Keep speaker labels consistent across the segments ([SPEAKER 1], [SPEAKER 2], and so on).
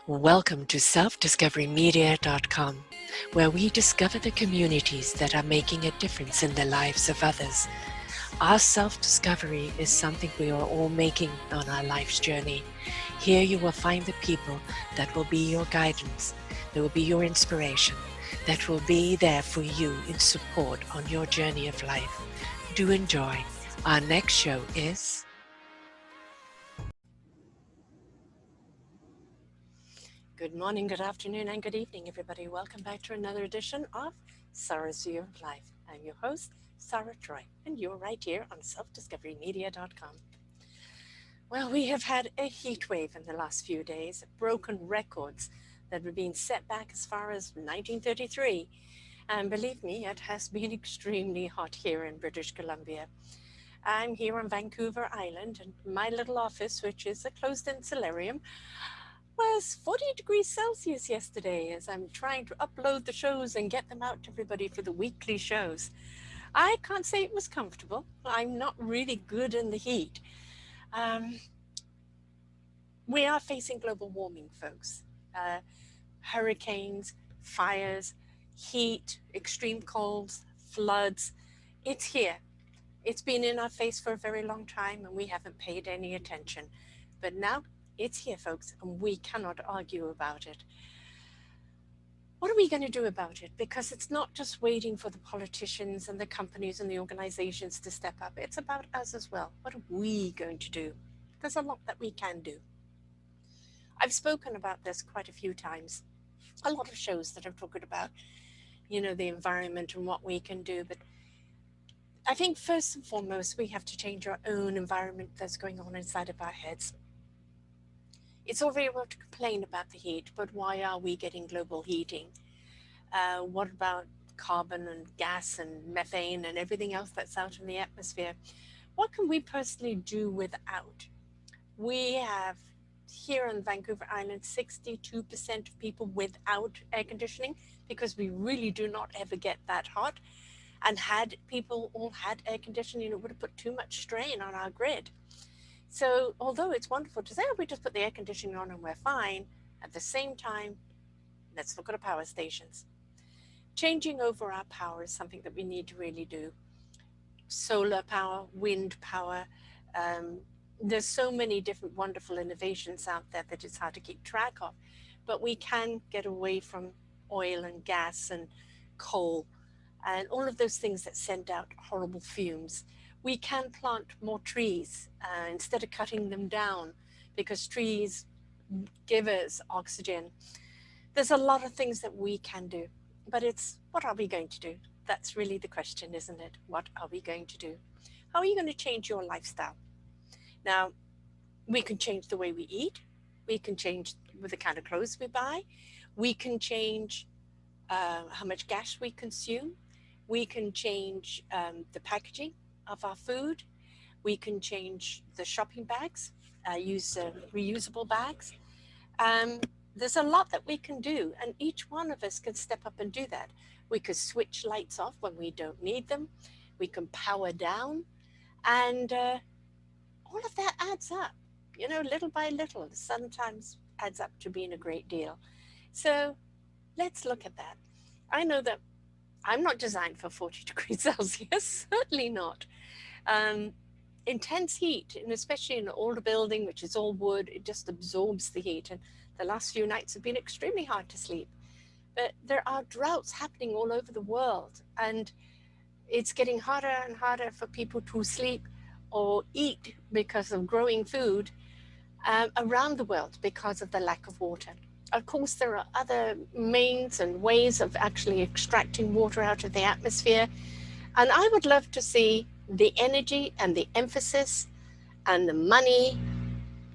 [SPEAKER 1] Welcome to selfdiscoverymedia.com, where we discover the communities that are making a difference in the lives of others. Our self-discovery is something we are all making on our life's journey. Here you will find the people that will be your guidance, that will be your inspiration, that will be there for you in support on your journey of life. Do enjoy. Our next show is... Good morning, good afternoon, and good evening, everybody. Welcome back to another edition of Sarah's View of Life. I'm your host, Sarah Troy, and you're right here on selfdiscoverymedia.com. Well, we have had a heat wave in the last few days, broken records that were being set back as far as 1933. And believe me, it has been extremely hot here in British Columbia. I'm here on Vancouver Island, and my little office, which is a closed-in solarium, was 40 degrees Celsius yesterday as I'm trying to upload the shows and get them out to everybody for the weekly shows. I can't say it was comfortable. I'm not really good in the heat. We are facing global warming, folks. Hurricanes, fires, heat, extreme colds, floods. It's here. It's been in our face for a very long time and we haven't paid any attention. But now it's here, folks, and we cannot argue about it. What are we going to do about it? Because it's not just waiting for the politicians and the companies and the organizations to step up. It's about us as well. What are we going to do? There's a lot that we can do. I've spoken about this quite a few times. A lot of shows that I've talked about, the environment and what we can do. But I think first and foremost, we have to change our own environment that's going on inside of our heads. It's all very well to complain about the heat, but why are we getting global heating? What about carbon and gas and methane and everything else that's out in the atmosphere? What can we personally do without? We have here on Vancouver Island 62% of people without air conditioning because we really do not ever get that hot. And had people all had air conditioning, it would have put too much strain on our grid. So although it's wonderful to say, we just put the air conditioning on and we're fine, at the same time, let's look at our power stations. Changing over our power is something that we need to really do. Solar power, wind power, there's so many different wonderful innovations out there that it's hard to keep track of, but we can get away from oil and gas and coal and all of those things that send out horrible fumes. We can plant more trees instead of cutting them down because trees give us oxygen. There's a lot of things that we can do, but it's what are we going to do? That's really the question, isn't it? What are we going to do? How are you going to change your lifestyle? Now, we can change the way we eat. We can change with the kind of clothes we buy. We can change how much gas we consume. We can change the packaging of our food. We can change the shopping bags, use reusable bags. There's a lot that we can do, and each one of us can step up and do that. We could switch lights off when we don't need them. We can power down, and all of that adds up, little by little. Sometimes adds up to being a great deal. So let's look at that. I know that I'm not designed for 40 degrees Celsius, certainly not. Intense heat, and especially in an older building, which is all wood, it just absorbs the heat. And the last few nights have been extremely hard to sleep. But there are droughts happening all over the world, and it's getting harder and harder for people to sleep or eat because of growing food around the world because of the lack of water. Of course, there are other means and ways of actually extracting water out of the atmosphere. And I would love to see the energy and the emphasis and the money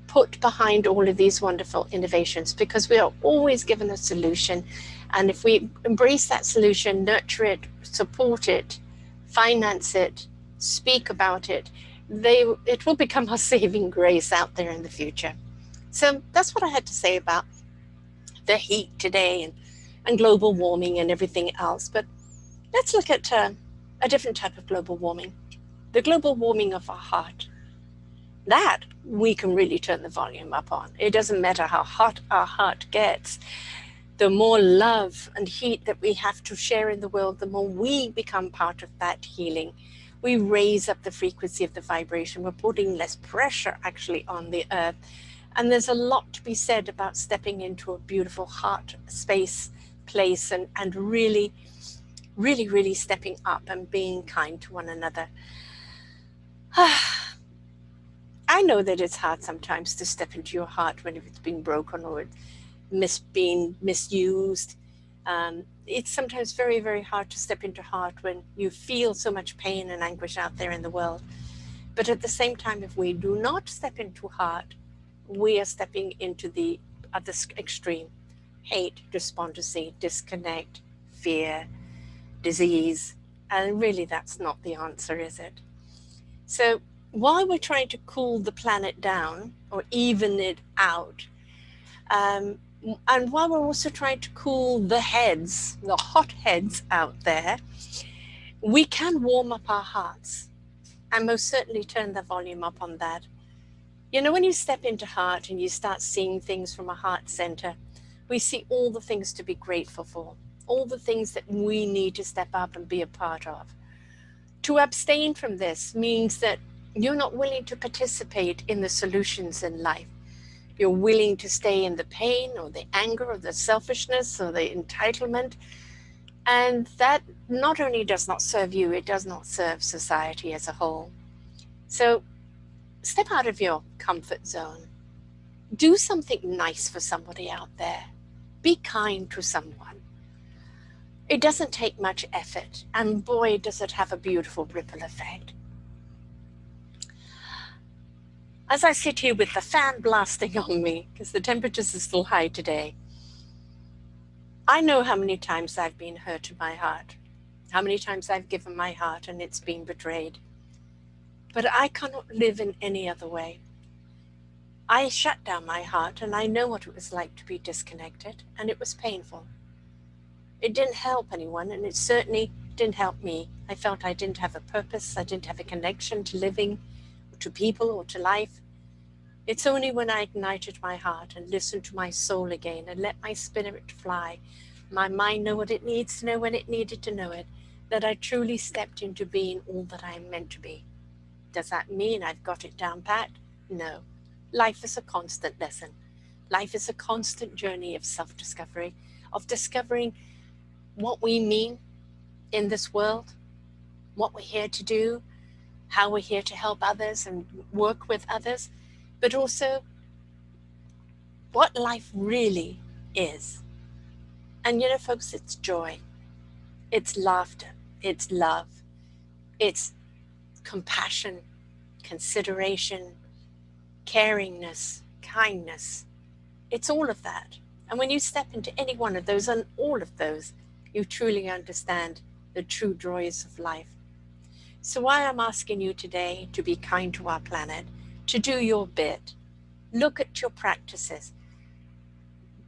[SPEAKER 1] put behind all of these wonderful innovations, because we are always given a solution. And if we embrace that solution, nurture it, support it, finance it, speak about it, it will become our saving grace out there in the future. So that's what I had to say about the heat today and global warming and everything else. But let's look at a different type of global warming, the global warming of our heart. that we can really turn the volume up on. It doesn't matter how hot our heart gets. The more love and heat that we have to share in the world, the more we become part of that healing. We raise up the frequency of the vibration. We're putting less pressure actually on the earth. And there's a lot to be said about stepping into a beautiful heart space, place, and really, really, really stepping up and being kind to one another. I know that it's hard sometimes to step into your heart when it's been broken or it's being misused. It's sometimes very, very hard to step into heart when you feel so much pain and anguish out there in the world. But at the same time, if we do not step into heart, we are stepping into the other extreme: hate, despondency, disconnect, fear, disease. And really, that's not the answer, is it? So, while we're trying to cool the planet down or even it out, um, and while we're also trying to cool the heads, the hot heads out there, we can warm up our hearts and most certainly turn the volume up on that. You know, when you step into heart and you start seeing things from a heart center, we see all the things to be grateful for, all the things that we need to step up and be a part of. To abstain from this means that you're not willing to participate in the solutions in life. You're willing to stay in the pain or the anger or the selfishness or the entitlement. And that not only does not serve you, it does not serve society as a whole. So step out of your comfort zone. Do something nice for somebody out there. Be kind to someone. It doesn't take much effort, and boy, does it have a beautiful ripple effect. As I sit here with the fan blasting on me, because the temperatures are still high today, I know how many times I've been hurt in my heart, how many times I've given my heart and it's been betrayed. But I cannot live in any other way. I shut down my heart and I know what it was like to be disconnected, and it was painful. It didn't help anyone, and it certainly didn't help me. I felt I didn't have a purpose, I didn't have a connection to living, or to people, or to life. It's only when I ignited my heart and listened to my soul again and let my spirit fly, my mind know what it needs to know when it needed to know it, that I truly stepped into being all that I am meant to be. Does that mean I've got it down pat? No. Life is a constant lesson. Life is a constant journey of self discovery, of discovering what we mean in this world, what we're here to do, how we're here to help others and work with others, but also what life really is. And you know, folks, it's joy, it's laughter, it's love, it's compassion, consideration, caringness, kindness. It's all of that. And when you step into any one of those and all of those, you truly understand the true joys of life. So, why I'm asking you today to be kind to our planet, to do your bit, look at your practices.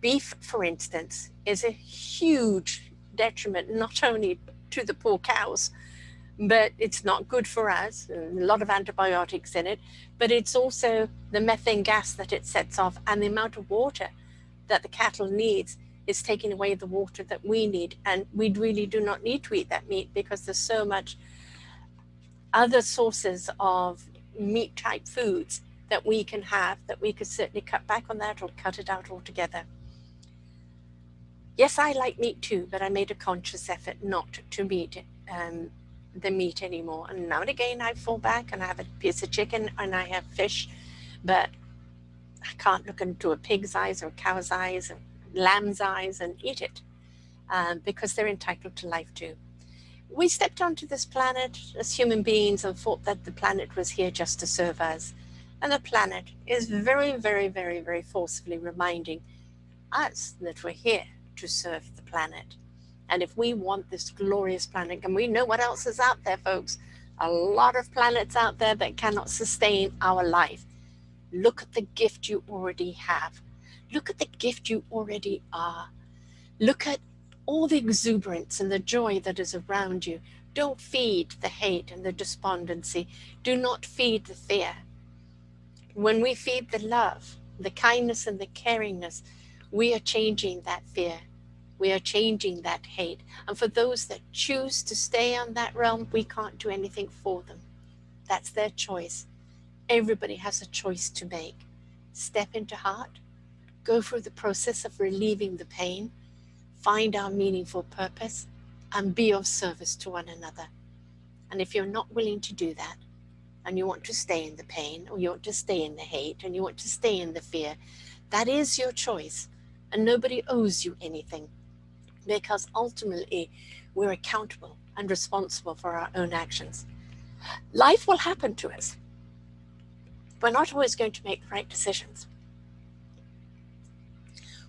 [SPEAKER 1] Beef, for instance, is a huge detriment not only to the poor cows, but it's not good for us. A lot of antibiotics in it, but it's also the methane gas that it sets off, and the amount of water that the cattle needs is taking away the water that we need. And we really do not need to eat that meat because there's so much other sources of meat type foods that we can have, that we could certainly cut back on that or cut it out altogether. Yes, I like meat too, but I made a conscious effort not to eat the meat anymore. And now and again, I fall back and I have a piece of chicken and I have fish, but I can't look into a pig's eyes or a cow's eyes or lamb's eyes and eat it because they're entitled to life too. We stepped onto this planet as human beings and thought that the planet was here just to serve us. And the planet is very, very, very, very forcefully reminding us that we're here to serve the planet. And if we want this glorious planet, and we know what else is out there, folks, a lot of planets out there that cannot sustain our life. Look at the gift you already have. Look at the gift you already are. Look at all the exuberance and the joy that is around you. Don't feed the hate and the despondency. Do not feed the fear. When we feed the love, the kindness, and the caringness, we are changing that fear. We are changing that hate. And for those that choose to stay on that realm, we can't do anything for them. That's their choice. Everybody has a choice to make. Step into heart, go through the process of relieving the pain, find our meaningful purpose, and be of service to one another. And if you're not willing to do that, and you want to stay in the pain, or you want to stay in the hate, and you want to stay in the fear, that is your choice. And nobody owes you anything, because ultimately we're accountable and responsible for our own actions. Life will happen to us. We're not always going to make the right decisions.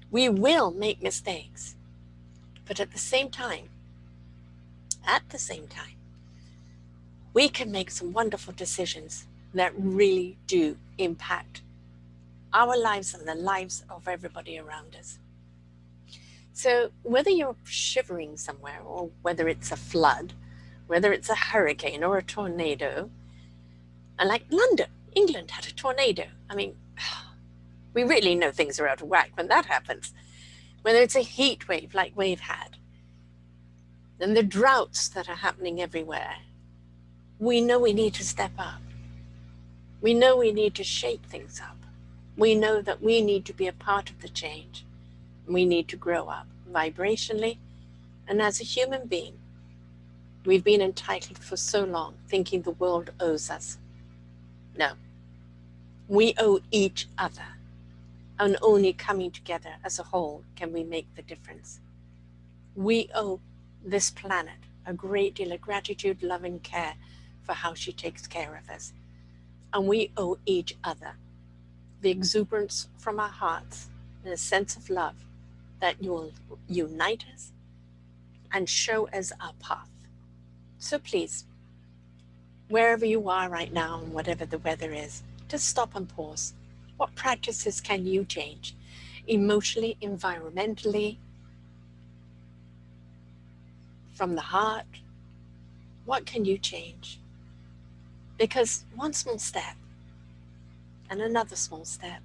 [SPEAKER 1] We will make mistakes. But at the same time, we can make some wonderful decisions that really do impact our lives and the lives of everybody around us. So whether you're shivering somewhere, or whether it's a flood, whether it's a hurricane or a tornado, and like London, England had a tornado. I mean, we really know things are out of whack when that happens. Whether it's a heat wave like we've had, and the droughts that are happening everywhere, we know we need to step up. We know we need to shake things up. We know that we need to be a part of the change. We need to grow up vibrationally. And as a human being, we've been entitled for so long, thinking the world owes us. No, we owe each other. And only coming together as a whole can we make the difference. We owe this planet a great deal of gratitude, love, and care for how she takes care of us. And we owe each other the exuberance from our hearts and a sense of love that will unite us and show us our path. So please, wherever you are right now and whatever the weather is, just stop and pause. What practices can you change? Emotionally, environmentally, from the heart? What can you change? Because one small step, and another small step,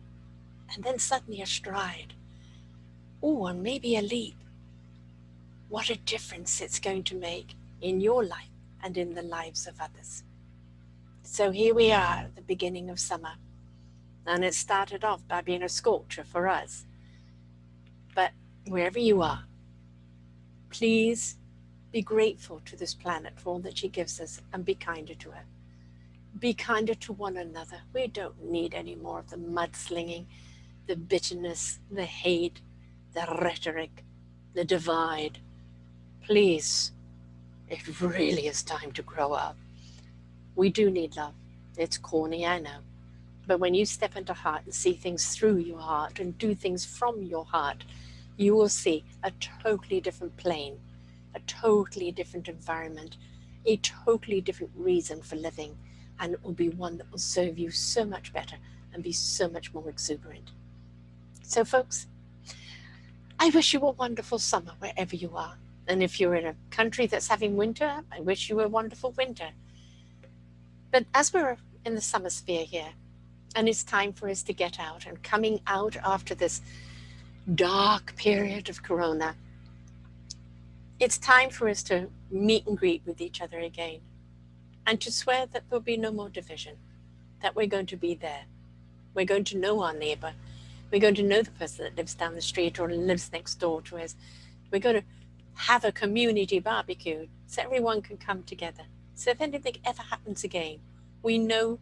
[SPEAKER 1] and then suddenly a stride, or maybe a leap. What a difference it's going to make in your life and in the lives of others. So here we are at the beginning of summer, and it started off by being a scorcher for us. But wherever you are, please be grateful to this planet for all that she gives us, and be kinder to her. Be kinder to one another. We don't need any more of the mudslinging, the bitterness, the hate, the rhetoric, the divide. Please, it really is time to grow up. We do need love. It's corny, I know. But when you step into heart and see things through your heart and do things from your heart, you will see a totally different plane, a totally different environment, a totally different reason for living. And it will be one that will serve you so much better and be so much more exuberant. So folks, I wish you a wonderful summer wherever you are. And if you're in a country that's having winter, I wish you a wonderful winter. But as we're in the summer sphere here, and it's time for us to get out, and coming out after this dark period of Corona, it's time for us to meet and greet with each other again, and to swear that there'll be no more division, that we're going to be there. We're going to know our neighbor. We're going to know the person that lives down the street or lives next door to us. We're going to have a community barbecue so everyone can come together. So if anything ever happens again, we know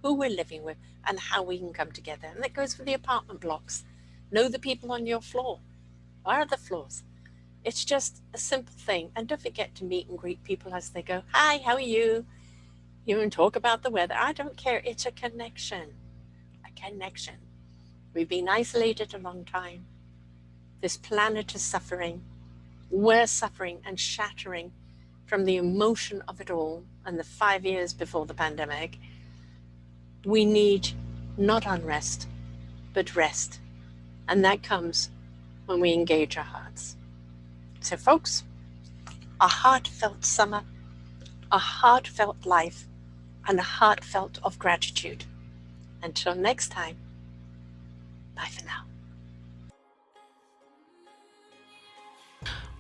[SPEAKER 1] who we're living with and how we can come together. And that goes for the apartment blocks. Know the people on your floor or other floors. It's just a simple thing. And don't forget to meet and greet people as they go. Hi, how are you? You can talk about the weather. I don't care. It's a connection. A connection. We've been isolated a long time. This planet is suffering. We're suffering and shattering from the emotion of it all and the 5 years before the pandemic. We need not unrest, but rest. And that comes when we engage our hearts. So folks, a heartfelt summer, a heartfelt life, and a heartfelt of gratitude. Until next time, bye for now.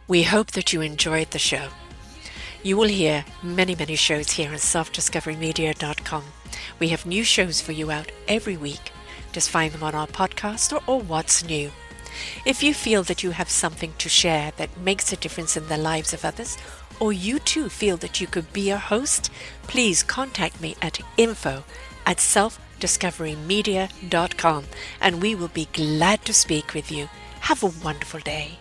[SPEAKER 1] We hope that you enjoyed the show. You will hear many shows here on selfdiscoverymedia.com. We have new shows for you out every week. Just find them on our podcast or What's New. If you feel that you have something to share that makes a difference in the lives of others, or you too feel that you could be a host, please contact me at info@selfdiscoverymedia.com and we will be glad to speak with you. Have a wonderful day.